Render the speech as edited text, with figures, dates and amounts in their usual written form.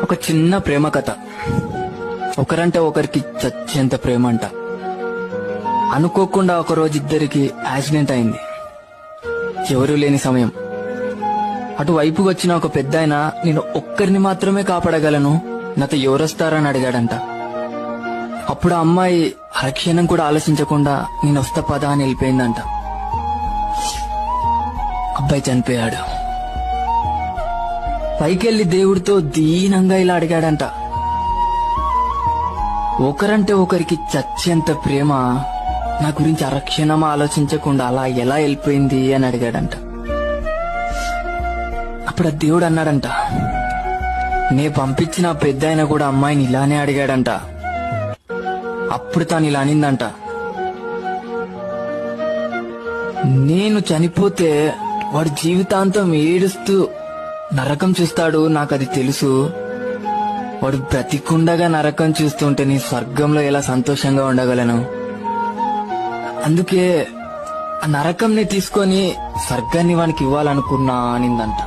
ఒక చిన్న ప్రేమ కథ. ఒకరంటే ఒకరికి చచ్చేంత ప్రేమ అంట. అనుకోకుండా ఒకరోజు ఇద్దరికి యాక్సిడెంట్ అయింది. ఎవరూ లేని సమయం. అటువైపు వచ్చిన ఒక పెద్దాయన నేను ఒక్కరిని మాత్రమే కాపాడగలను, నాతో ఎవరొస్తారని అడిగాడంట. అప్పుడు ఆ అమ్మాయి అరక్షణం కూడా ఆలోచించకుండా నేను వస్తా పదా అని వెళ్ళిపోయిందంట. అబ్బాయి చనిపోయాడు. పైకెళ్లి దేవుడితో దీనంగా ఇలా అడిగాడంట, ఒకరంటే ఒకరికి చచ్చేంత ప్రేమ నా గురించి అరక్షణం ఆలోచించకుండా అలా ఎలా వెళ్ళిపోయింది అని అడిగాడంట. అప్పుడు ఆ దేవుడు అన్నాడంట, నే పంపించిన పెద్దాయన కూడా అమ్మాయిని ఇలానే అడిగాడంట. అప్పుడు తాను ఇలా అనిందంట, నేను చనిపోతే వాడు జీవితాంతం ఏడుస్తూ నరకం చూస్తాడు, నాకది తెలుసు. వాడు బ్రతికుండగా నరకం చూస్తుంటే నీ స్వర్గంలో ఎలా సంతోషంగా ఉండగలను. అందుకే ఆ నరకంని తీసుకొని స్వర్గాన్ని వానికి ఇవ్వాలనుకున్నా అనిందంట.